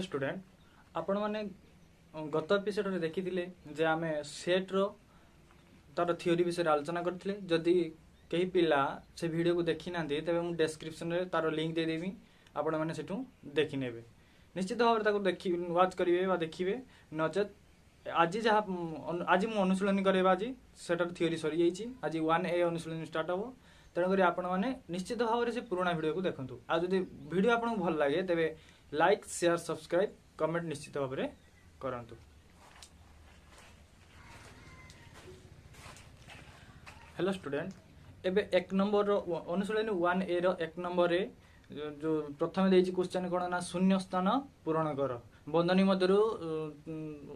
Student आपण मैंने गत एपिसोड रे देखिथिले जे आमे सेट रो तार थियोरी विषय आलोचना करथिले। जदि कई पिला से वीडियो को देखि नांती तबे मु डिस्क्रिप्शन रे तार लिंक दे देबी, आपण माने सेठू देखि नेबे। निश्चित भाव ताको देखि वाच करिवे बा देखिबे। नचेत आज जहाँ आज मु अनुशीलन करेबा आज सेटर थियोरी सरी जाइछि। आज 1A अनुशीलन स्टार्ट हबो। तेणुक आपण मैंने निश्चित भाव से पुराना वीडियो को देखु। आ जदि वीडियो आपको भल लगे तेबे लाइक शेयर सब्सक्राइब कमेंट निश्चित भाव में करंतु। हेलो स्टूडेंट, एबे एक नंबर अनुशीलन 1A रो एक नंबर रे जो प्रथम देछि क्वेश्चन कोन ना शून्य स्थान पूरण कर। बंधनी मध्यरु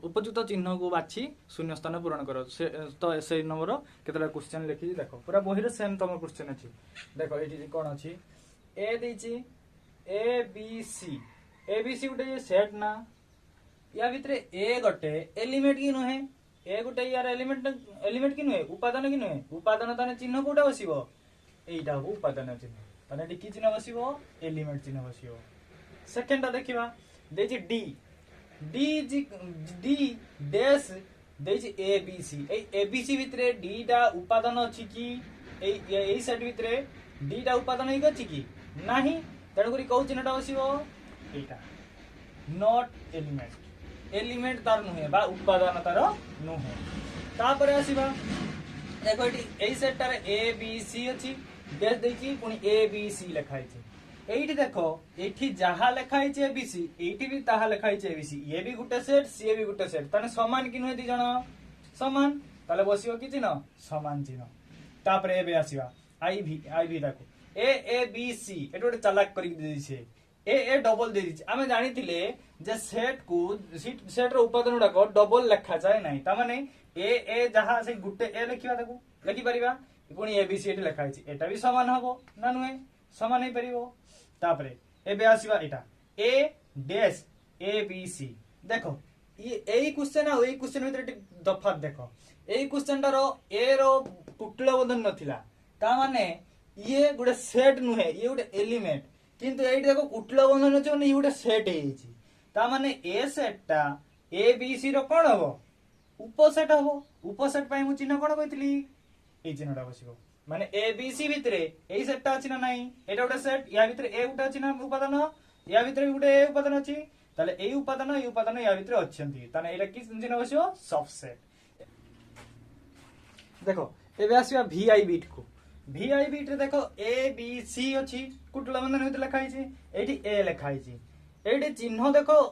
उपयुक्त चिन्ह को बाछि शून्य स्थान पूरण कर। तो से नंबर केतला क्वेश्चन लिखि देखो। पूरा बही रे सेम तम क्वेश्चन अछि। देखो एठी कोन अछि ए देछि A B C. A B C Gute set ना या भितरे ए गोटे एलिमेंट की नहे। ए गोटे यार एलिमेंट की नहे, उपादान की नहे। उपादान ताने चिन्ह कोटा बसिबो एइटा हो उपादान चिन्ह। ताने एठी की चिन्ह बसिबो एलिमेंट चिन्ह बसिबो। सेकंड ता देखिबा देछि डी। डी डैश देछि A B C. A B C भितरे डी टा उपादान अछि की एई सेट भितरे डी टा उपादान ही अछि की नाही। तेणु करी कौ चिन्हटा बसिबो एटा नॉट एलिमेंट। एलिमेंट तार नुहे बा उपादान तार नुहे। तापर आसीबा देखो एटी एई सेट तार ए बी सी अछि। डैश देछि पुनी ए बी सी लिखाइ छै। एइठी देखो एठी जहा लिखाइ छै ए बी सी एइठी भी ताहा लिखाइ छै ए बी सी। ये भी गुटे सेट सी भी गुटे सेट ताने समान कि नुहे दी जण समान। ताले बसियो कि चिन्ह समान चिन्ह। तापर एबे आसीबा आई भी ताको ए बी सी एटा गोटे चालाक करि दै छै। ए डबल दे दी। आमे जानी थिले जे सेट को सेट रो उपादान गुडा को डबल लिखा जाय नाही। ता माने ए जहा से गुटे ए लिखिबा ताको लिखि परिबा पुनी ए बी सी एटी लिखा छै। एटा भी समान हबो ना नुहे समान हे परिबो। तापरे एबे आसीबा एटा ए डैश ए बी सी। देखो ये एई क्वेश्चन आ ओई क्वेश्चन भीतर तफात देखो। एई क्वेश्चन रो ए रो कुटल बंधन नथिला। ता माने ये गुटे सेट नुहे, ये गुटे एलिमेंट। किंतु एइट देखो कुटल बंधन अछि माने ये गुटे सेट हेछि। ता माने ए सेट टा ए बी सी रो कोन हबो उपसेट हबो। उपसेट पई मु चिन्ह कोन कहितली ए चिन्हटा बसिबो। माने ए बी सी भितरे एई सेटटा अछि ना नाही। एटा गुटे सेट या भितरे ए गुटे अछि ना उपादान या भितरे गुटे ए उपादान अछि। ताले एई उपादान या भितरे अछंती ताने एटा कि चिन्ह बसिबो सबसेट। देखो एबे आसीबा वीआई बिट को। वीआई बिट रे देखो ए बी सी अछि कुटला बंधन होते लिखाइ छै। एठी ए लिखाइ छै। एठी चिन्ह देखो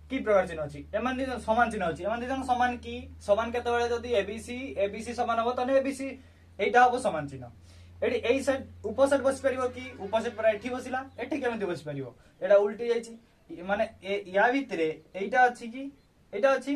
की प्रकार चिन्ह अछि। एमान दिजन समान चिन्ह अछि। एमान दिजन समान की समान केते बेले जदी ए बी सी समान हो तने ए बी सी एटा हो समान चिन्ह। एठी एई साइड उपसेट बस परिबो की उपसेट पर एठी बसिला एठी केमति बस परिबो एटा उल्टी जाइछि। माने या भितरे एटा अछि की एटा अछि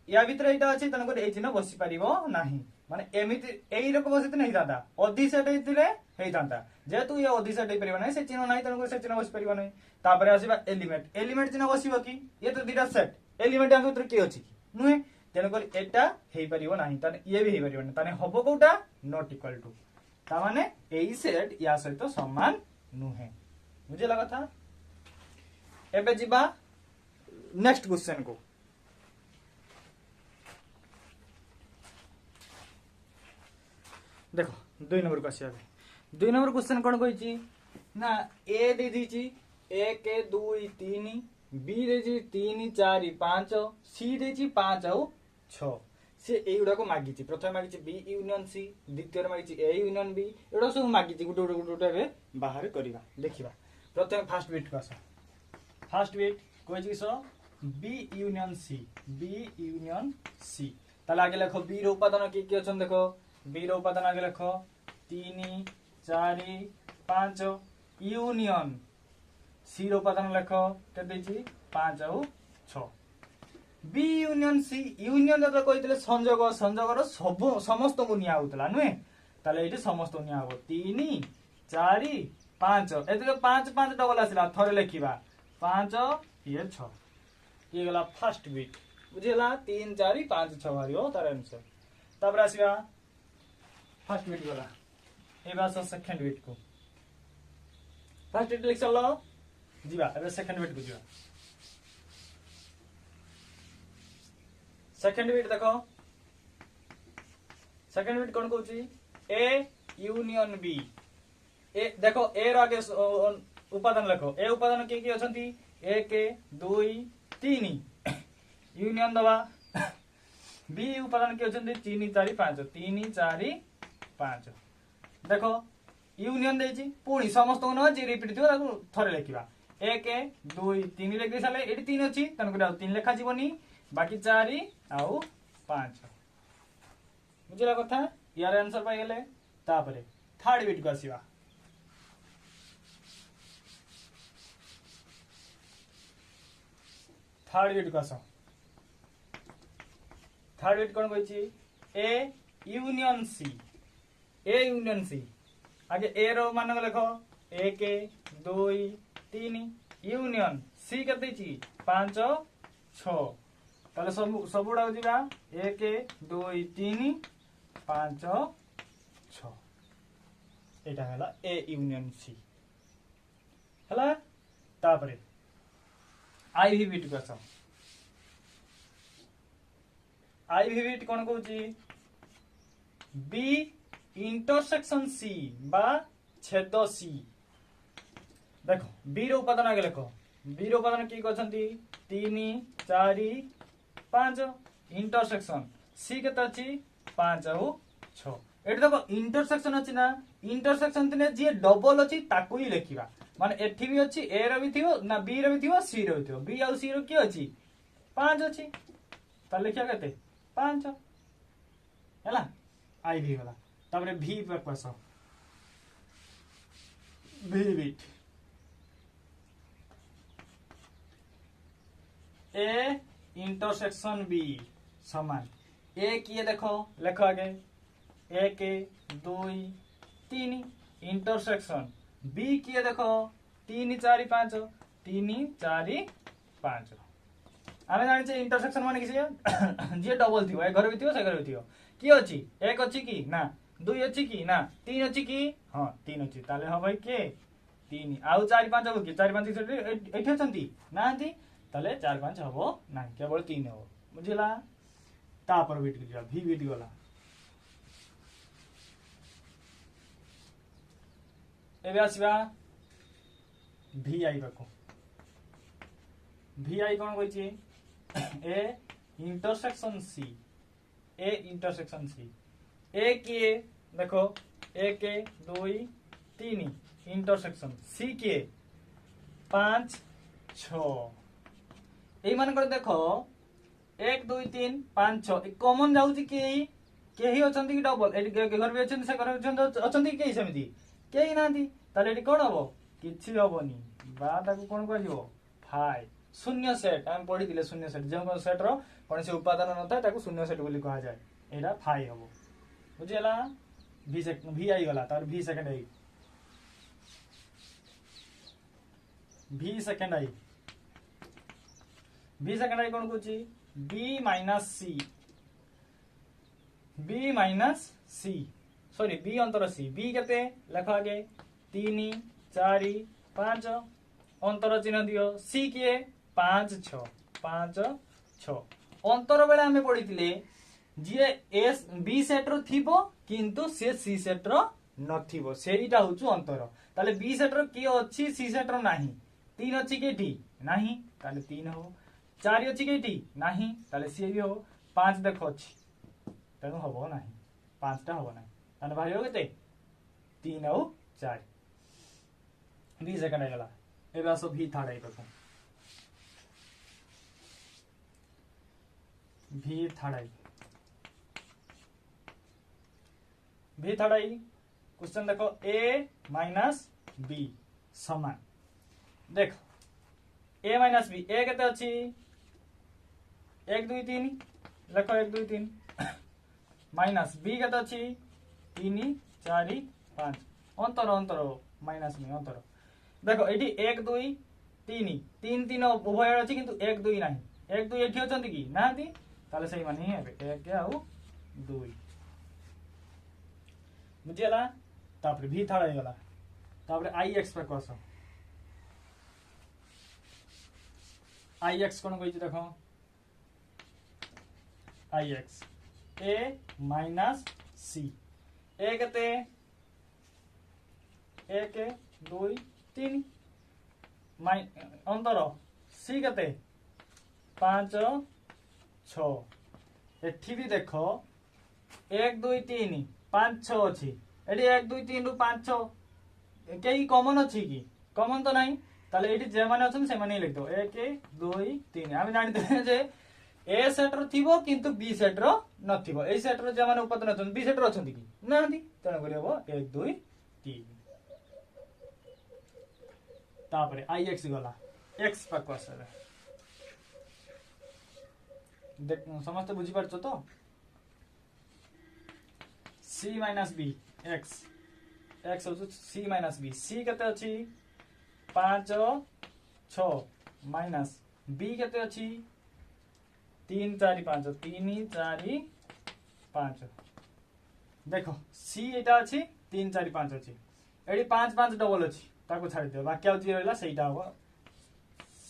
या भितरे एटा अछि तने को ए चिन्ह बसि परिबो नाही। माने एमिति एई रकम बसित नहीं दादा अधि सेट हेतिले हेइ दादा जेतु ये अधि सेट हे परिबो नाही से चिन्ह नाही तने को से चिन्ह बसि परिबो नाही। तापरे आसीबा एलिमेंट। एलिमेंट चिन्ह बसिबो की ये तो दिटा सेट एलिमेंट आंग भितर की अछि की नुहे। तेने को एटा हेइ परिबो नाही तने ये भी हेइ परिबो नाही। तने हबो कोटा नॉट इक्वल टू। ता माने एई सेट या सहित समान नुहे। बुझिला कथा। एबे जिबा नेक्स्ट क्वेश्चन को। देखो 2 नंबर को आसिया। 2 नंबर क्वेश्चन कोन कहिछि ना ए दे दिछि 1 2 3 बी देछि 3 4 5 सी देछि 5 और 6। से एइडा को मागिछि। प्रथम मागिछि बी यूनियन सी, द्वितीय मागिछि ए यूनियन बी। एडा सब मागिछि गुटे एबे बाहर करिबा देखिबा। प्रथम फर्स्ट बिट को आसा। फर्स्ट बिट कहिछि so B union C. B union C ताला आगे लिखो बी रो उपादान की अछन। देखो बी रो उपादान आगे लिखो 3 4 5 यूनियन सी रो उपादान लिखो के देछि 5 और 6। बी यूनियन सी यूनियन जब कहितले संयोग रो सब समस्त को निया होतला नुहे। ताले एठी समस्त निया हो 3 4 5 एतले 5 5 डबल आसिला थरे लिखिबा 5 ये 6 ये गला फर्स्ट बिट। बुझिला 3 4 5 6 भारियो तार आंसर। तापर आसीबा फर्स्ट बिट गला। एबा सेकंड बिट को फर्स्ट बिट लिख चलो जीवा। एबे सेकंड बिट को जीवा। सेकंड बिट देखो सेकंड बिट कौन कहूची ए यूनियन बी ए देखो ए रो आगे उपादान लिखो ए उपादान किए किए अछंती 1 2 3 यूनियन दबा बी उपादान किए अछंती 3 4 5 3 4 5 देखो यूनियन देछि पुणी समस्त न जे रिपीट थियो ताको थरे लिखिबा 1 2 3 लिखि साले एटी 3 अछि तन को 3 लिखा जीवनी बाकी 4 आउ 5 बुझला कथा यार आंसर पाई गेले तापरे थर्ड बिट को आसीबा थर्ड बिट को आसो थर्ड बिट कोन कहछि ए यूनियन सी आगे ए रो मान लिखो 1 2 3 यूनियन सी केते छी 5 6 ताले सब उडा जिबा 1 2 3 5 6 एटा हला ए यूनियन सी हला तापरे आईवी बिट को आईवी बिट कोन कहूची बी इंटरसेक्शन सी बा छेद सी देखो बी रो उपादान आगे लिखो बी रो उपादान की कहछंती 3 4 5 इंटरसेक्शन सी केते अछि 5 और 6 एठी देखो इंटरसेक्शन अछि ना इंटरसेक्शन तिने जे डबल अछि ताकू ही लिखिबा माने एठी भी अछि ए रो भी थियो ना बी रो भी थियो सी रो भी थियो बी और सी रो की अछि 5 अछि त लिखिया केते 5 हैला आई भी वाला तापरे भी पर पसो भी बिट ए इंटरसेक्शन बी समान ए किए देखो लिखो आगे 1 2 3 इंटरसेक्शन बी किए देखो 3 4 5 3 4 5 आमे जानि छे इंटरसेक्शन माने किसी जे डबल थियो ए घर भी थियो से घर भी थियो की अछि एक अछि की ना 2 अछि की ना 3 अछि की हां 3 अछि ताले हो भाई के 3 आउ 4 5 हो की 4 5 एठी अछंती नांती ताले 4 5 हबो ना केवल 3 हो बुझिला तापर बिट गया भी बिट गला एबे आसीबा भी आई रखो भी आई कोन कहै छी ए इंटरसेक्शन सी ए किए देखो 1 2 3 इंटरसेक्शन सी किए 5 6 ए मान कर देखो 1 2 3 5 6 कॉमन जाउची केही अछंती कि डबल ए घर भी अछंती से घर अछंती केही समिति केही नांती ताले एटी कोन हबो किछि हबोनी बा ताको कोन कहलियो फाइ शून्य सेट हम पढ़ी दिले शून्य सेट जो सेट रो कोन से उपादान नथा ताको शून्य सेट बोली कहा जाय एटा फाइ हबो बुझिला भी आई गला तार भी सेकंड आई भी second I cone कहूची B minus C sorry B अंतर सी बी केते लिखो आगे 3 4 5 अंतर चिन्ह दियो सी किए 5 6 अंतर बेले हमें पढ़िथिले जे एस बी सेट रो थिबो किंतु से सी सेट रो नथिबो सेईटा होचु अंतर ताले बी सेट रो की अछि सी सेट रो नाही 3 अछि केठी नाही ताले 3 हो 4 अछि केठी नाही ताले सी भी हो 5 देखो अछि तनु हबो नाही 5 टा हबो नाही ताने भाई हो केते 3 और 4 बी सेकंड आइगला एबे आसो भी थर्ड आई देखो भी थर्ड आई क्वेश्चन देखो a माइनस b समान देखो a माइनस b a केते अछि 1 2 3 लिखो 1 2 3 माइनस b केते अछि 3 4 5 अंतर माइनस में अंतर देखो एठी 1 2 3 3 3 उभय अछि किंतु 1 2 नाही 1 2 एठी अछंती की नांती ताले सही माने हेबे 1 आउ 2 बुझिला तापर भी थर्ड आइ गला तापर आई एक्स पर कस आई एक्स कोन कहै छी देखो आई x A minus C A केते एक दुई तीन अंतर सी केते 5 6 एठी भी देख 1 2 3 5 6 अच्छी एटी 1 2 3 रु 5 6 कई कॉमन अच्छी कि कॉमन तो नहीं ताले एटी जे माने अछन से माने लिख दो 1 2 3 हम जानते जे ए सेट रो थिबो किंतु बी सेट रो नथिबो ए सेट रो जे माने उपादान अछन बी सेट रो अछन कि नांदी तण करियो 1 2 3 तापरे आई एक्स गला एक्स पाको आसले देख समस्त बुझी पारछो तो सी माइनस बी एक्स एक्स हो सी माइनस बी सी केते अछि 5 6 माइनस बी केते अछि 3 4 5 3 4 5 देखो सी एटा अछि 3 4 5 अछि एडी 5 5 डबल अछि ताको छाडी दे बाकी आउ जे रहला सेटा हो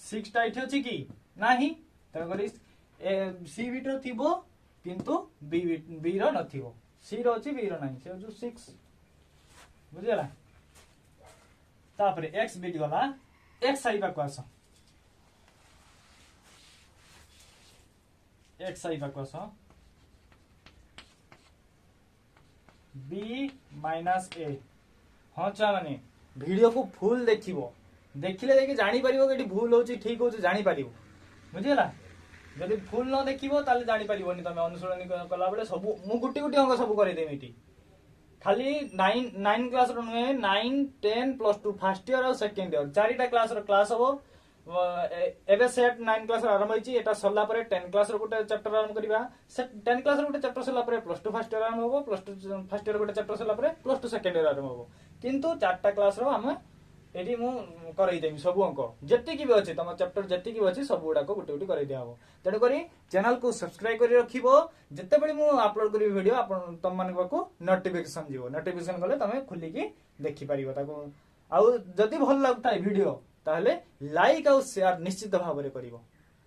6 टा इथे अछि कि नाही त करी सी बिट थिबो किंतु बी रो नथिबो सी रो अछि बी रो नाही से जो 6 बुझिला तापरे एक्स बिट गला एक्स आई पाको आस एक्स आई पाको आस बी माइनस ए हाँ चा माने वीडियो को फुल देखिबो देखिले देखि जानि परिबो कि भूल होची ठीक होची जानि परिबो बुझिला जदि फुल न देखिबो ताले जानि परिबोनी तमे अनुसरण कला बेले सब मु गुटी गुटी अंक सब करे देमी टी खाली 9 क्लास रो नुहे 9 10 प्लस 2 फर्स्ट ईयर और सेकंड ईयर चारिटा क्लास रो क्लास हबो एबे सेट 9 क्लास आरंभ होईची एटा सरला परे 10 क्लास रो गुटे चैप्टर आरंभ करिबा से 10 क्लास रो गुटे चैप्टर सरला परे प्लस 2 फर्स्ट ईयर आरंभ होबो प्लस 2 फर्स्ट ईयर गुटे चैप्टर सरला परे प्लस 2 सेकंड ईयर आरंभ होबो किंतु चारटा क्लास रो हम एडी मु करई देमी सब अंक जति की भी अछि तम चैप्टर जति की भी अछि सब गुडा को गुटे गुटे करई दियाबो तेन करी चैनल को सब्सक्राइब करी रखिबो जते बडी मु अपलोड करी वीडियो आपन तम मन को नोटिफिकेशन जीवो नोटिफिकेशन गले तमे खुली की देखि परिबो ताको आउ जति भल लागता वीडियो ताहले लाइक और शेयर निश्चित भाव रे करिवो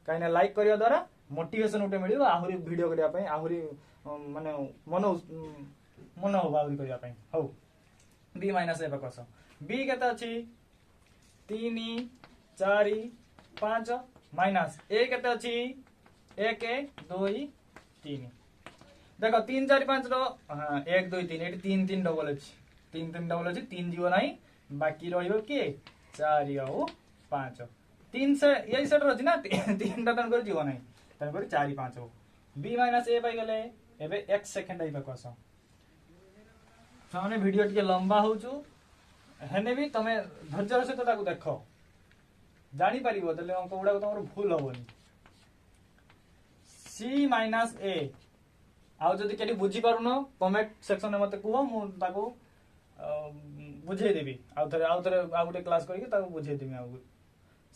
काइना लाइक करिया द्वारा मोटिवेशन उठे मिलिबो आहुरी वीडियो करिया पई आहुरी माने मन हो आहुरी करिया पई हो बी माइनस ए बकस बी केता अछि 3 4 5 माइनस ए केता अछि 1 2 3 देखो 3 4 5 रो हां 1 2 3 एटी 3 3 डबल अछि 3 3 डबल अछि 3 जीव नाही बाकी रहिबो के 4 और 5 3 से यही सेट रछि ना 3 टा तन कर जीव नाही तन कर 4 5 हो बी माइनस ए पाई गेले एबे x सेकंड आइबा कोस सामने वीडियो टिके लंबा होचु हेने भी तमे धैर्य सहित ताको देखो जानी परिबो तले अंक गुडा तमर भूल होबनी c माइनस a आउ जदि केटी बुझी पारुनो कमेंट सेक्शन में मते कुहो मु ताको बुझे देबी आउ थरे आ गुटे क्लास करी ताको बुझे देबी आउ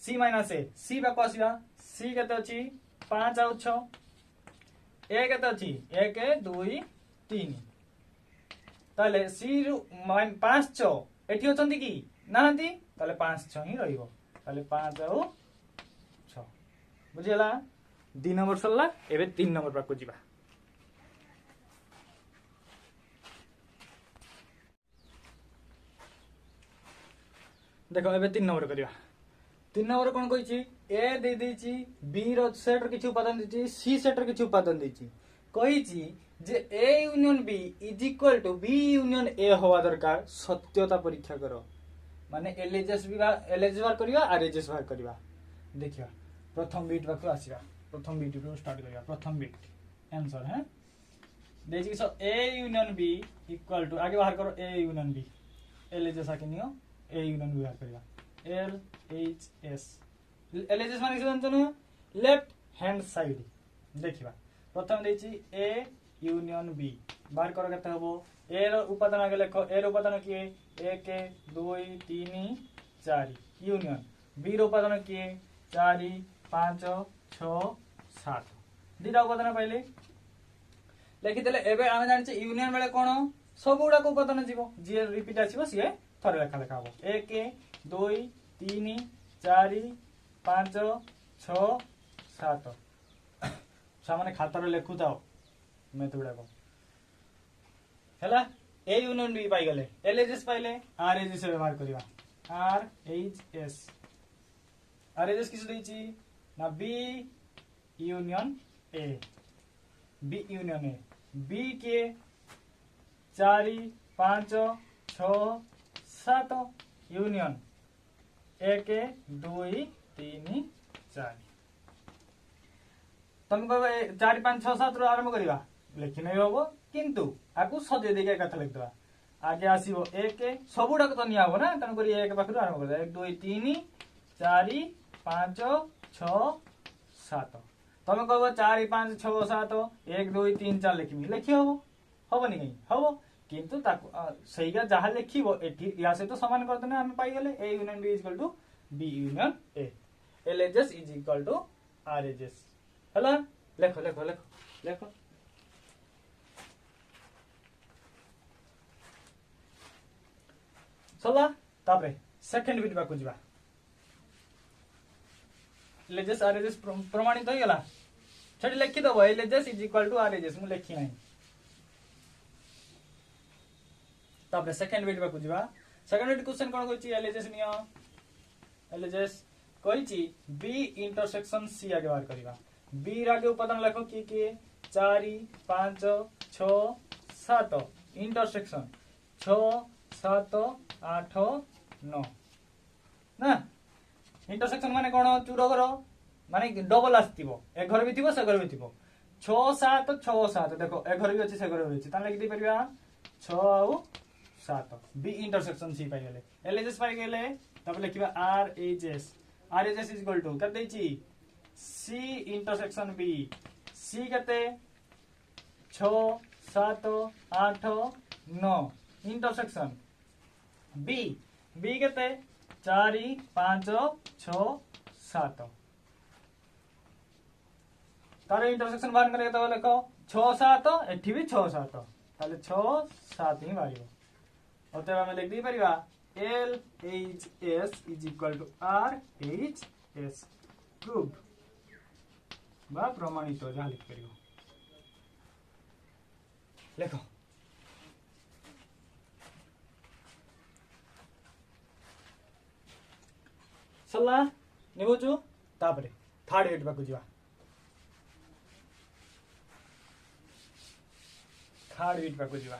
c माइनस a c बा कोसिया c केते अछि 5 आउ 6 a केते अछि 1 2 3 ताले c रु 5 6 एठी अछंती की नाहंती ताले 5 6 ही रहिबो ताले 5 आउ 6 बुझिला 2 नंबर सरला एबे 3 नंबर पाको जिबा देखो एबे 3 नंबर करिया 3 नंबर कोन कहिची ए दे देची बी रो सेट रो किछु उपादान देची सी सेट रो किछु उपादान देची कहिची जे A union B is equal to B union A होवा दरकार सत्यता परीक्षा करो माने एलएचएस बार करिया आरएचएस बार करिया देखिया प्रथम बिट बाको आसीबा प्रथम बिट रो स्टार्ट करिया प्रथम बिट आंसर है देची so A union B equal to आगे बाहर करो ए यूनियन बी एलएचएस आके नियो ए यूनियन बी बाहर करिया एल एच एस एलएचएस माने जानतो लेफ्ट हैंड साइड देखिबा प्रथम देची ए यूनियन बी बाहर करो केते हबो ए रो उपादान आगे लेखो ए रो उपादान किए 1 2 3 4 यूनियन बी रो उपादान किए 4 5 6 7 दिटा उपादान पाइले लेखि देले एबे आमे जानि छ यूनियन बेले कोन सब गुडा को उपादान जीवो जे रिपीट आसीबो सिए थरे लेखा लेखा हबो 1 2 3 4 5 6 7 सामाने खाता रे लेखु थाओ मैथ गुड़ाक है ए यूनियन बी पाइगले एलएचएस पाइले आरएचएस व्यवहार करवा आरएचएस आरएचएस किस देछि ना B union A B union A B के 4 5 6 7 यूनियन ए के 2 3 4 तुम कह 4 5 6 7 रो आरंभ करवा लिखि नहीं हम किंतु आकु सजे देके कथा लिखदवा आगे आसीबो एक सबुडा तो निया हो ना तन करी एक पाखरु आरंभ कर 1 2 3 4 5 6 7 तुम कह 4 5 6 7 1 2 3 4 लिखिमी लिखि हबनी कहीं हम किंतु सहीगा जहाँ लिखिबो एठी या से तो समान कर देना हम पाई गले A union B equal to B union A LHS is equal to RHS हला लेखो लेखो लेखो लेखो सला तापरे सेकंड बिट बाकु जिबा एलएचएस आरएचएस प्रमाणित होई गला छडी लिखि दबो LHS is equal to RHS मु लिखि नाही तापरे सेकंड बिट बाकु जिबा सेकंड बिट क्वेश्चन कोन कहछि एलएचएस नियो एलएचएस कहछि बी इंटरसेक्शन सी आगे बार करबा बी आगे उपादान लिखो की 4 5 6 7 इंटरसेक्शन 6 7 8 9 ना इंटरसेक्शन माने कोन चूरो घर माने डबल आस्तिबो ए घर भी थिबो से घर भी थिबो 6 7 6 7 देखो ए घर भी अछि से घर भी अछि ताले लिखि परिबा 6 आउ 7 बी इंटरसेक्शन सी पाई गेले एलएचएस पाई गेले तब लिखिबा RHS RHS is equal to कत दैछि सी इंटरसेक्शन बी सी कते 6 7 8 9 इंटरसेक्शन बी बी कते 4 5 6 7 तार इंटरसेक्शन बाहर करे तो लिखो 6 7 एठी भी 6 7 ताले 6 7 ही बारिबो ओते हम लिख दी परिबा L H S is equal to R H S prove बा प्रमाणित हो जहाँ लिख परिबो लिखो सल्ला निबुचु तापरे थर्ड एट बाकु जिवा थर्ड एट बाकु जिवा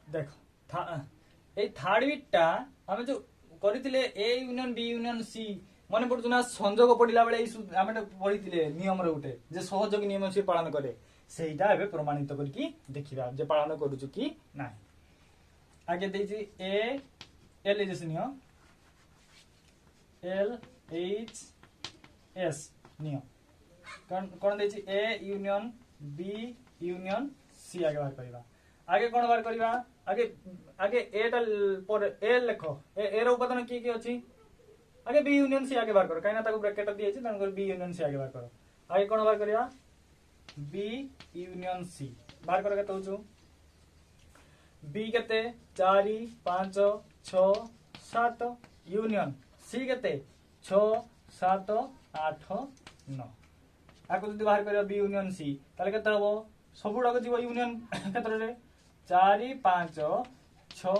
देखो ए थर्ड एटटा हम जो करितिले A union B union C मन पड़छु ना संयोग पडिला बेले आमे पढितिले नियम रे उठे जे सहयोग नियम से पालन करे सेटा एबे प्रमाणित करकी देखिबा जे पालन करूछु कि नाही आगे देछि ए एल एच एस नियो एल एच एस नियो कोन देछि A union B union C आगे बार करबा आगे कोन बार करबा आगे आगे ए पर ए लिखो ए रो उपादान की अछि आगे बी यूनियन सी आगे बार करो काइना ताको ब्रैकेट दिए अछि तन बी यूनियन सी आगे बार करो आगे कोन बार करबा बी यूनियन सी बार करके तोचू बी केते 4 5 6 7 यूनियन सी केते 6 7 8 9 आको जदि बाहर करियो बी यूनियन सी ताले केते हबो सबुडा को जीव यूनियन क्षेत्र रे 4 5 6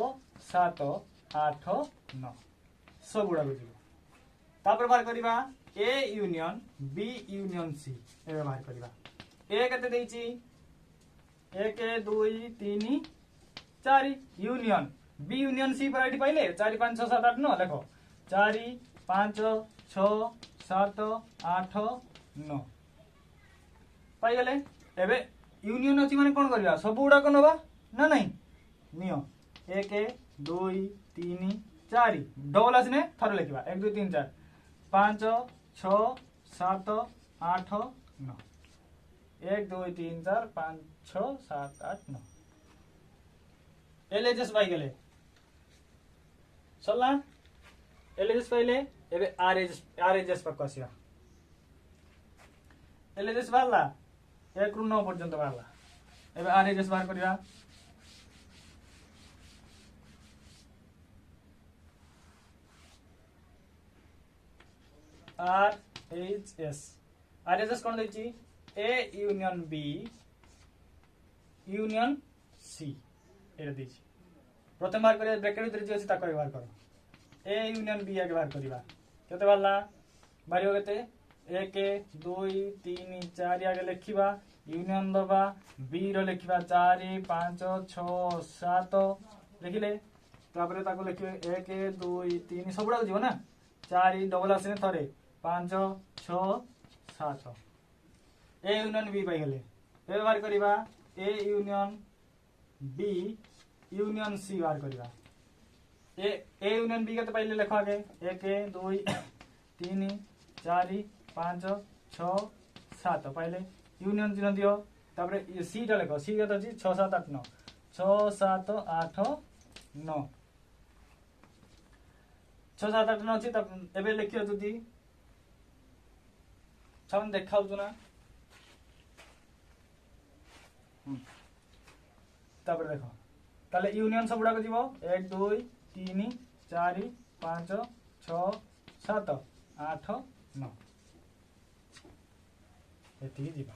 7 8 9 सबुडा को जीव तापर बाहर करिबा A union B union C एबे बाहर करिबा ए केते देछि 1 2 3 4 यूनियन बी यूनियन सी पर आईडी पाइले 4 5 6 7 8 9 देखो 4 5 6 7 8 9 पाई गले एबे यूनियन अछि माने कोन करबा सब उडा को नबा ना नहीं नियो 1 2 3 4 डबल आसने थर लिखिबा 1 2 3 4 5 6 7 8 9 1 2 3 4 5 6 7 8 9 एलएचएस पाई गेले सल्ला एलएचएस पाइले एबे आरएचएस पर कसिया एलएचएस बारला 1 रु 9 पर्यंत बारला एबे आरएचएस बाहर करिया आरएचएस आरएचएस कौन देछि A union B union C एटा देछि प्रथम बाहर करिया ब्रैकेट भीतर जे अछि ताको बाहर करो ए यूनियन बी आगे बाहर करिवा केते बाला बारियो केते 1 2 3 4 आगे लिखिबा यूनियन दबा बी रो लिखिबा 4 5 6 7 लिखिले तापरे ताको लिखिबे 1 2 3 सबुडा जीव ना 4 डबल आसने थरे 5 6 7 ए यूनियन बी पाई गेले व्यवहार करिबा A union B union C बाहर करिबा ए यूनियन बी केते पाइले लेखो आगे 1 2 3 4 5 6 7 पाइले यूनियन चिन्ह दियो तापरे सी टा लेखो सी केते अछि 6 7 8 9 6 7 8 9 6 7 8 9 अछि तब एबे लिखियो जदी छन देखाउ छु ना तापर देखो ताले यूनियन सब गुडा को जीवो 1 2 3 4 5 6 7 8 9 एठी जीवा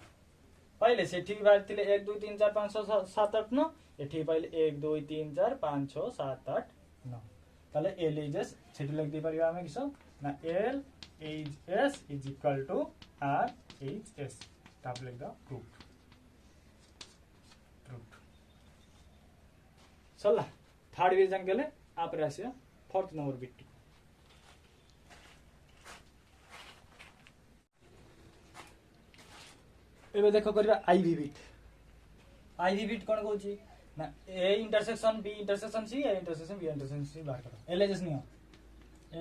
पहिले सेठी बार थिले 1 2 3 4 5 6 7 8 9 एठी पहिले 1 2 3 4 5 6 7 8 9 ताले एल इज एस सेठी लिख दे परिबा हम किसो ना L H S is equal to R H S ताप लिख दो प्रूफ चला थर्ड डिवीजन गेले आपरे आसिया फोर्थ नंबर बिट एबे देखो करबा आईवी बिट कोन कहूची ना A intersection B intersection C A intersection B intersection C बाहर करो एल एस नियो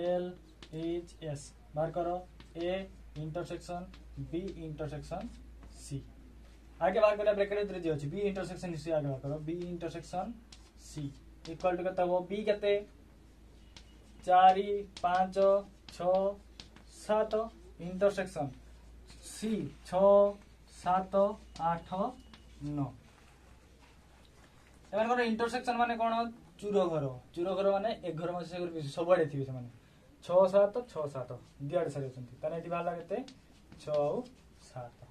एल एच एस बाहर करो A intersection B intersection C आगे बाहर करा ब्रैकेट भीतर जे अछि बी इंटरसेक्शन सी आगे बाहर करो B intersection C equal to केते हो बी केते 4 5 6 7 इंटरसेक्शन सी 6 7 8 9 एमान कोन इंटरसेक्शन माने कोन चूरो घर माने एक घर में से घर सब आड़े थिबे माने 6 7 6 7 दियाड सारे छथि तने एटी बाला केते 6 7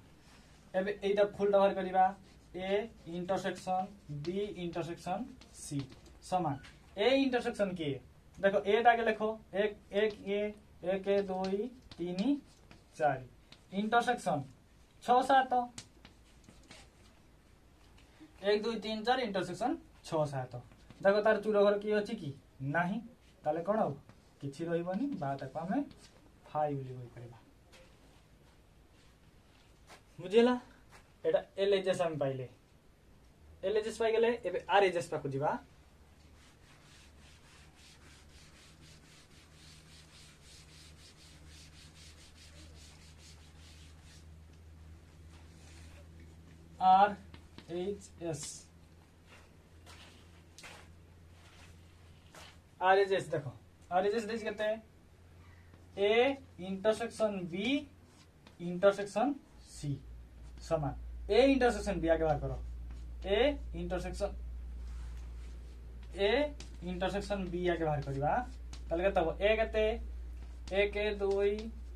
एबे एटा फुल बाहर करिबा A intersection B intersection C समान ए इंटरसेक्शन के देखो ए टाके लिखो एक ए 1 2 3 4 इंटरसेक्शन 6 7 1 2 3 4 इंटरसेक्शन 6 7 देखो तार चूरो घर की अछि की नाही ताले कोन हो किछि रहिबनी बा ताको हमें 5 लिखै करबा बुझिला एटा एल एच एस हम पाइले एल एच एस पाइ गेले एबे आर एच एस पाकु जिबा आर एच एस देखो आर एच एस देख कहते हैं A intersection B intersection C समान ए इंटरसेक्शन बी आगे बाहर करो ए इंटरसेक्शन बी आगे बाहर करबा ताले केते हो ए केते 1 2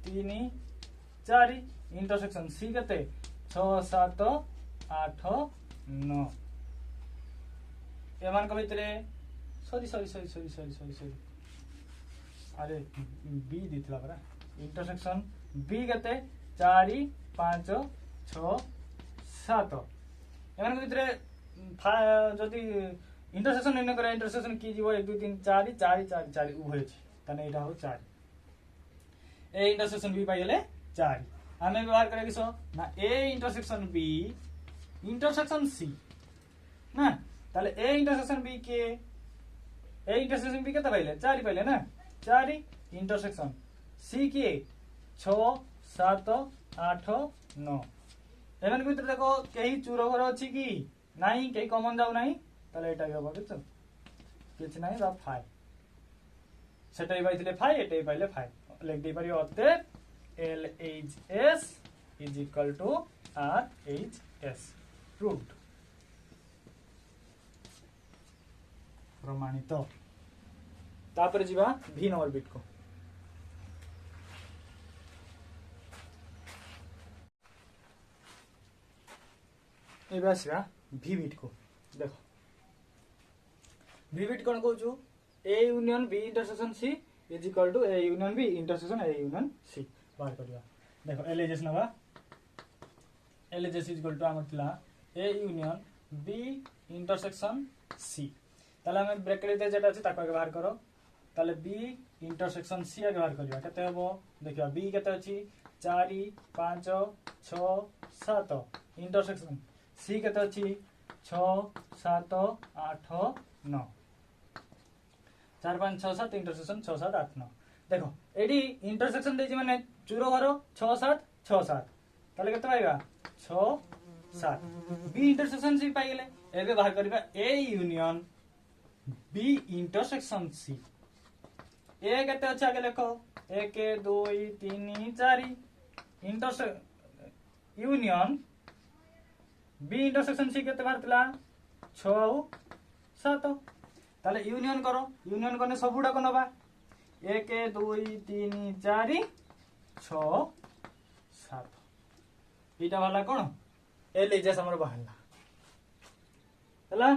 3 4 इंटरसेक्शन सी केते 6 7 8 9 एमान को भितरे सॉरी अरे बी दिथला बरा इंटरसेक्शन बी केते 4 5 6 7 एमान को भितरे जदी इंटरसेक्शन नहीं करे इंटरसेक्शन की जीवो 1 2 3 4 4 4 4 उभय छी तने एटा हो 4 ए इंटरसेक्शन बी पाइले 4 हमें व्यवहार करे किसो ना A intersection B intersection C ना ताले ए इंटरसेक्शन बी के ए इंटरसेक्शन बी केते पाइले 4 पाइले ना 4 इंटरसेक्शन सी के 6 7 8 9 एमन भीतर देखो कहीं चूरो घर अछि की नाही कहीं कॉमन जाउ नाही ताले एटा होबो किछ किछ नाही बा 5 सेटाई पाइले 5 एटाई पाइले 5 लिख दे परियो अते L H S is equal to R H S proved प्रमाणित तापर जीवा भी नंबर बिट को एबे आसीबा भी बिट को देखो भी बिट कोन कहूछु A union B intersection C is equal to A union B intersection A union C बाहर करिया देखो एलएजेस नबा एलएजेस इज इक्वल टू हमर थिला A union B intersection C ताले हम ब्रैकेट दे जेटा अछि ताको आगे बाहर करो ताले बी इंटरसेक्शन सी आगे बाहर करिया केते हबो देखियो बी केते अछि 4 5 6 7 इंटरसेक्शन सी केते अछि 6 7 8 9 4 5 6 7 इंटरसेक्शन 6 7 8 9 देखो एडी इंटरसेक्शन देछि माने चूरो घर 6 7 6 7 ताले केते पाइबा 6 7 बी इंटरसेक्शन सी पाइ गेले एबे बाहर करबा A union B intersection C A केते अछि आगे लिखो 1 2 3 4 यूनियन बी इंटरसेक्शन सी केते बाहरतला 6 7 ताले यूनियन करो यूनियन करने सबुडा को नबा 1 2 3 4 6 7 इटा वाला कोन एल इज हमर बाहरला हला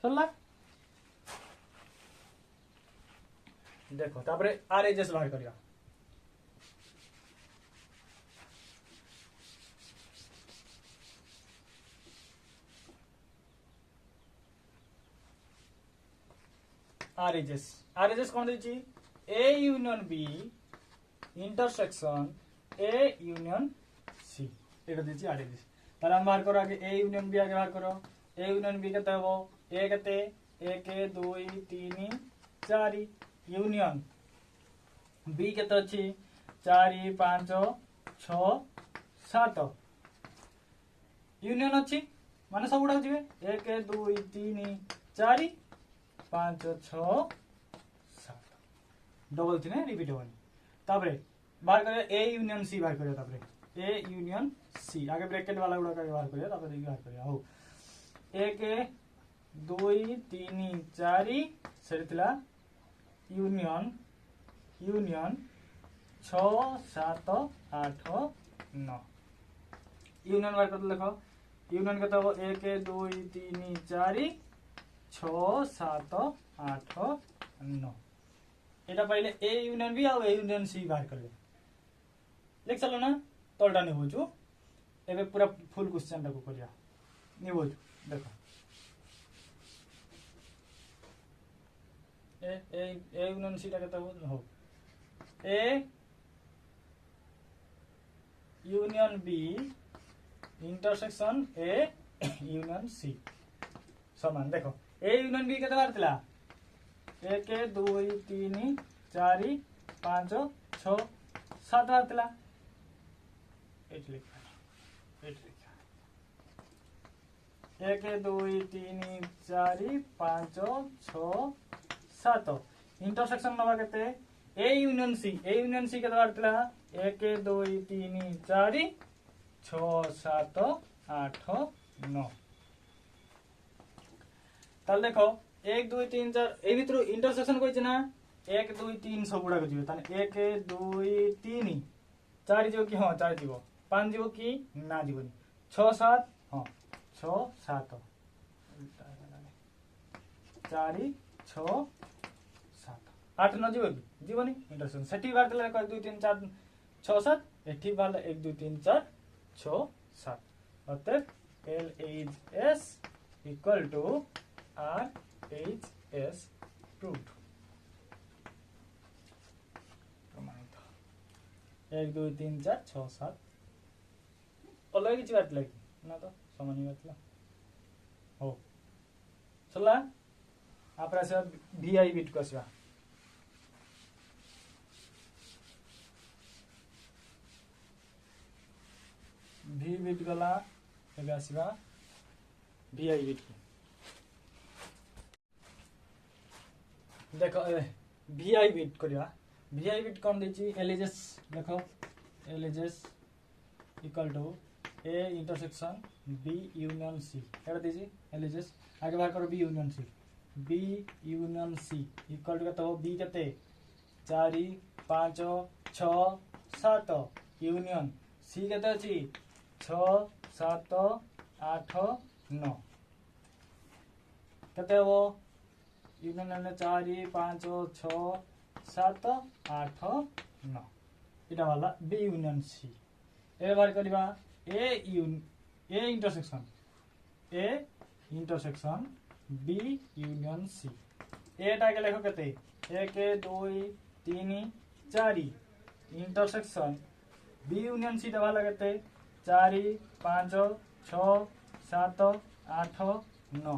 सरला देखो तापरे आर एजेस बाहर करिया आर एजेस कोन देछि A union B intersection A union C एटा देछि आर एजेस ताला हम बाहर करो आगे ए यूनियन बी आगे बाहर करो ए यूनियन बी केते हबो ए केते 1 2 3 4 यूनियन बी केते अछि 4 5 6 7 यूनियन अछि माने सबुडा जिवे 1 2 3 4 5 6 7 डबल थिने रिपीट होनी तापरे बाहर करे ए यूनियन सी बाहर करे तापरे ए यूनियन सी आगे ब्रैकेट वाला गुडा का बाहर करे तापरे बाहर करे हो 1 2 3 4 सेरितला यूनियन 6 7 8 9 यूनियन बाहर कर लिखो यूनियन केते हो 1 2 3 4 6 7 8 9 एटा पहिले ए यूनियन बी और ए यूनियन सी बाहर करले लिख चलो ना तोलटा नि होजु एबे पूरा फुल क्वेश्चन टाको करिया नि होजु देखो ए यूनियन सी टाके हो A union B intersection A union C समान देखो ए यूनियन बी केते बारतला 1 2 3 4 5 6 7 बारतला एट लिखा 1 2 3 4 5 6 7 इंटरसेक्शन नबा केते ए यूनियन सी केते बारतला 1 2 3 4 6 7 8 9 ताल देखो 1 2 3 4 ए भितर इंटरसेक्शन कोइछ ना 1 2 3 सब गुडा को जिवे ताने 1 2 3 4 जो कि हां 4 जीवो 5 जीवो कि ना जीवनी 6 7 हां 6 7 4 6 7 8 9 जीवो जीवनी इंटरसेक्शन सेठी बार देला 1 2 3 4 6 7 एठी बार 1 2 3 4 6 7 अतः L H S equal to R H S proved प्रमाणित 1 2 3 4 6 7 अलग किसी बात लगी ना तो समझ नहीं बात हो चला आप वीआई बिट को आसवा भी बिट गला एबे आसवा वीआई बिट को देखो वीआई बिट करिया वीआई बिट कोन देछि एलएजेस देखो LHS equal to A intersection B union C एटा देछि एलएजेस आगे बाहर करो B union C equal to कतो बी कते 4 5 6 7 यूनियन सी कते अछि 6 7 8 9 केते हबो यूनियन 4 5 6 7 8 9 इटा वाला बी यूनियन सी ए बार करबा A intersection B union C एटा के लेखो केते 1 2 3 4 इंटरसेक्शन बी यूनियन सी वाला केते 4 5 6 7 8 9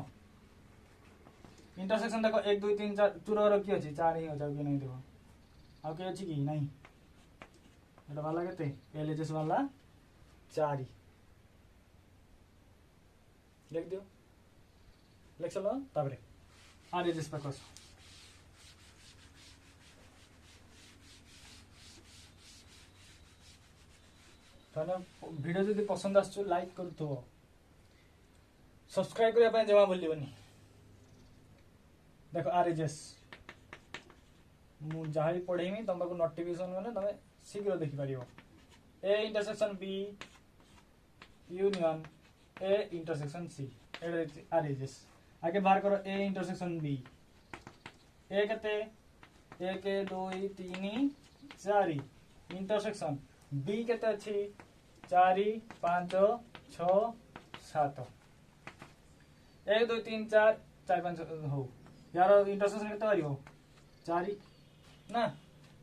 इंटरसेक्शन देखो 1 2 3 4 चूर की अच्छी 4 ही हो जाओ कि नहीं देखो आउ के अच्छी कि नहीं एटा वाला केते एलएचएस वाला 4 ही लिख दियो लिख चलो ताबरे आरएचएस पे कस थाने वीडियो जदि पसंद आसु लाइक करथो सब्सक्राइब करिया पे जमा भूलिबनी देखो आरएचएस मु जहाई पढेमी तुमको नोटिफिकेशन माने तमे शीघ्र देखि पारियो A intersection B union A intersection C RHS आगे बाहर करो ए इंटरसेक्शन बी ए केते 1 2 3 4 इंटरसेक्शन बी केते अछि 4 5 6 7 1 2 3 4 4 5 हो यार इंटरसेक्शन केते आरियो 4 ना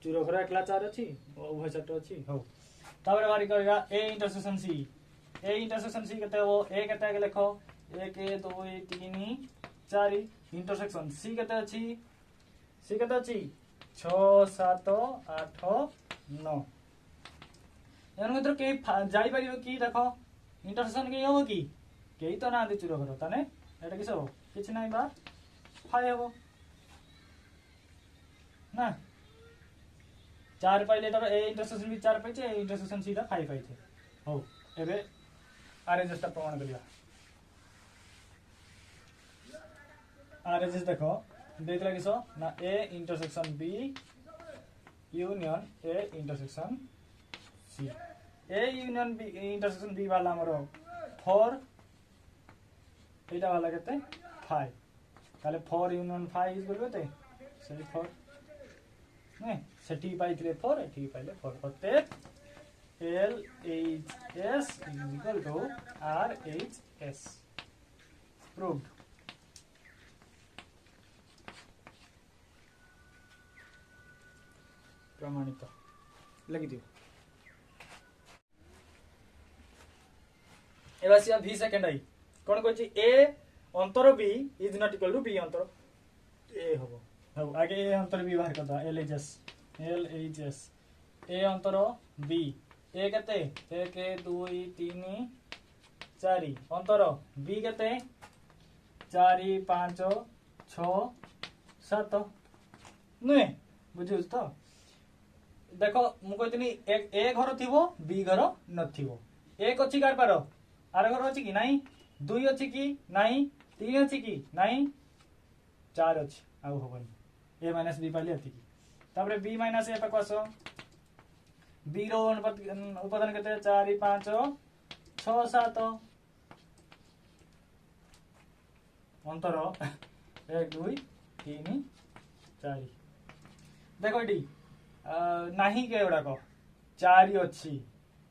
चूरो घर एकला 4 अछि उभय सेट अछि हो ताबरे बारी करगा ए इंटरसेक्शन सी केते हो ए केते के लिखो 1 2 3 4 इंटरसेक्शन सी केते अछि 6 7 8 9 एन मित्र के जाई परियो कि देखो इंटरसेक्शन के हो कि केही तो ना दे चूरो घर तने एटा किस हो किछ नाही बा 5 हो ना 4 पाइले तर ए इंटरसेक्शन भी 4 पाइछे ए इंटरसेक्शन सी दा 5 पाइछे हो एबे आरएचएस ता प्रमाण करिया आरएचएस देखो देख लगिस ना A intersection B union A intersection C A union B intersection B वाला हमरो 4 एटा वाला केते 5 ताले 4 यूनियन 5 इज करबे सही 4 नहीं सेठी पाइले 4 एठी पाइले 4 होते L H S equal to R H S proved प्रमाणित लगी दियो एबासिया v सेकंड आई कोन कहछि a अंतर b is not equal to b अंतर a होबो हो आगे a अंतर b बाहर करदा lhs a अंतर b a केते 1 2 3 4 अंतर b केते 4 5 6 7 नहीं बुझिस तो देखो मु कहतनी ए घर थिबो बी घर नथिबो एक अछि कार पारो आर घर अछि कि नाही 2 अछि कि नाही 3 अछि कि नाही 4 अछि आउ होबनी a माइनस b पाली अति कि तापरे b माइनस a पे कसो b रो उपादान केते 4 5 6 7 अंतर 1 2 3 4 देखो एटी नाही के एडा को 4 अछि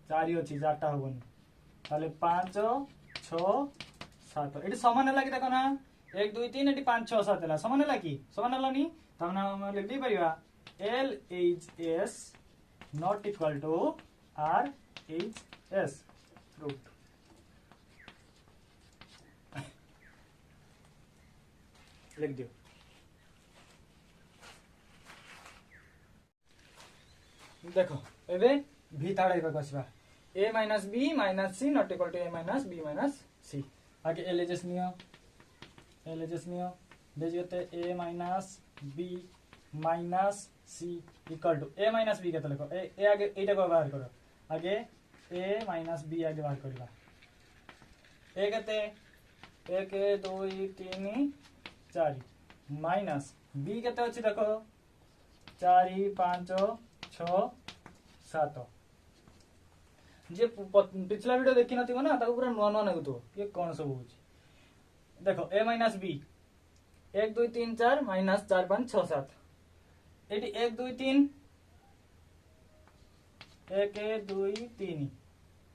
4टा होबनी ताले 5 6 7 एटी समान हला कि देखो ना 1 2 3 एटी 5 6 7 हला समान हला कि समान हला नी तमना हम लिख दी परिबा L H S not equal to R H S proved लिख दियो देखो एबे v ताड़ाइबा कसबा a minus b minus c not equal to a minus b minus c आगे एलएचएस नियो देजते a minus b minus c equal to a minus b केते लिखो ए आगे एटा को बाहर करो आगे a माइनस b आगे बाहर करबा a केते 1 2 3 4 माइनस b केते अछि देखो 4 5 6 7 जे पिछला वीडियो देखि नथिबो ना ताको पूरा नुआ नुआ लागुतो ये कोन सब होची देखो a minus b 1 2 3 4 minus 4 5 6 7 eighty 1 2 3 1 2 3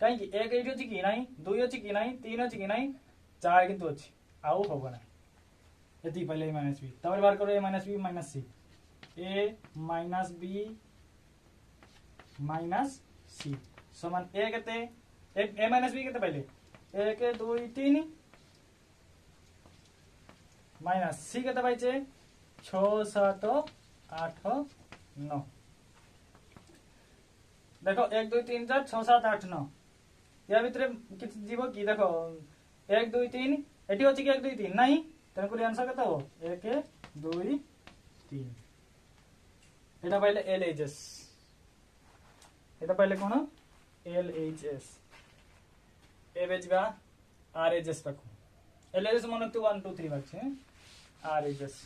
कहीं 1 एटी अछि कि नाही 2 अछि कि नाही 3 अछि कि नाही 4 किंतु अछि आउ होबो ना यदि पहले a माइनस b तब बार करो a minus b minus c a minus b minus c समान a केते a माइनस b केते पहले 1 2 3 माइनस c केते पाइछे 6 7 8 9 देखो 1 2 3 4 6 7 8 9 या भितरे किछ जीवो की देखो 1 2 3 एटी होची कि 1 2 3 नहीं तन को आंसर केते हो 1 2 3 एटा पहले LHS एटा पहले कोन LHS ए बेजगा RHS पाखु LHS मन तो 1 2 3 बाछे RHS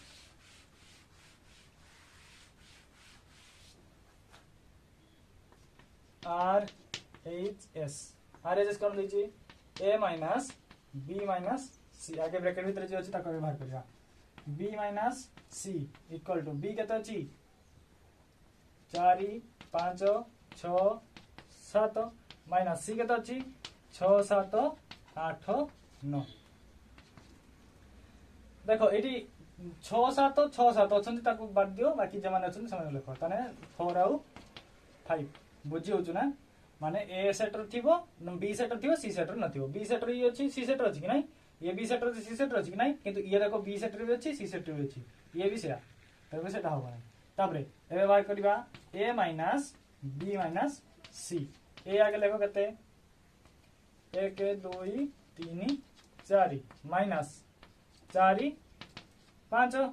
RHS कौन दीजिए a minus b minus c आगे ब्रैकेट भीतर जो अछि ताको व्यवहार करिया b minus c equal to b केते अछि 4 5 6 7 माइनस c केते अछि 6 7 8 9 देखो एटी 6 7 6 7 अछंती ताको बाद दियो बाकी जमान अछंती समय लेखो तने 4 आउ 5 बुझी होचु ना माने ए सेटर थिबो बी सेटर थिबो सी सेटर नथिबो बी सेटर ई अछि सी सेटर अछि कि नाही ये बी सेटर सी सेटर अछि कि नाही किंतु ये देखो बी सेटर भी अछि सी सेटर भी अछि ये भी सेया तबे सेटा होबा नाही तापरे एबे बाय करिबा a minus b minus c ए आगे लेखो केते 1 2 3 4 माइनस 4 5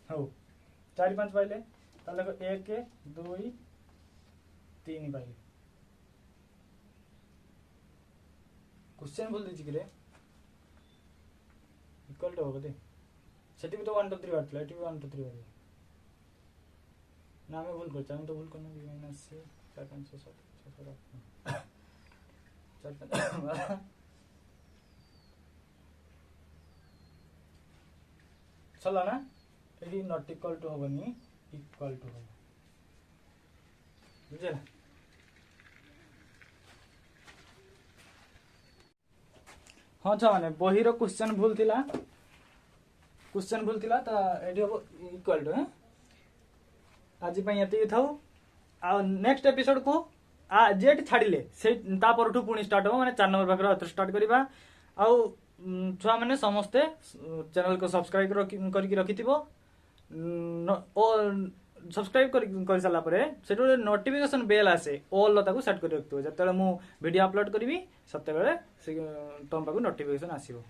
हो 4 5 पाइले ताले को 1 2 3 पाइले क्वेश्चन बोल दीजिए रे इक्वल टू होगा दे सेटी भी तो 1 2 3 बाटला एटी भी 1 2 3 बाटला ना मैं भूल करता हूं तो भूल करना b माइनस c 4 5 6 7 4 5 चला ना एटी नॉट इक्वल टू होबनी इक्वल टू हो बुझे हाँ छ माने बही रो क्वेश्चन भूल थिला त एटी हो इक्वल टू आज पई यति थाउ आ नेक्स्ट एपिसोड को आ जेट छाडिले से ता परठू पुनी स्टार्ट हो माने 4 नंबर बकरा स्टार्ट करिबा आ छुआ माने समस्ते चैनल को सब्सक्राइब करके रखिथिबो ओ सब्सक्राइब कर साला परे सेटो नोटिफिकेशन बेल आसे ऑल ल ताको सेट कर रखतो जतले मु वीडियो अपलोड करबी सते बेले से तम पाको नोटिफिकेशन आसीबो।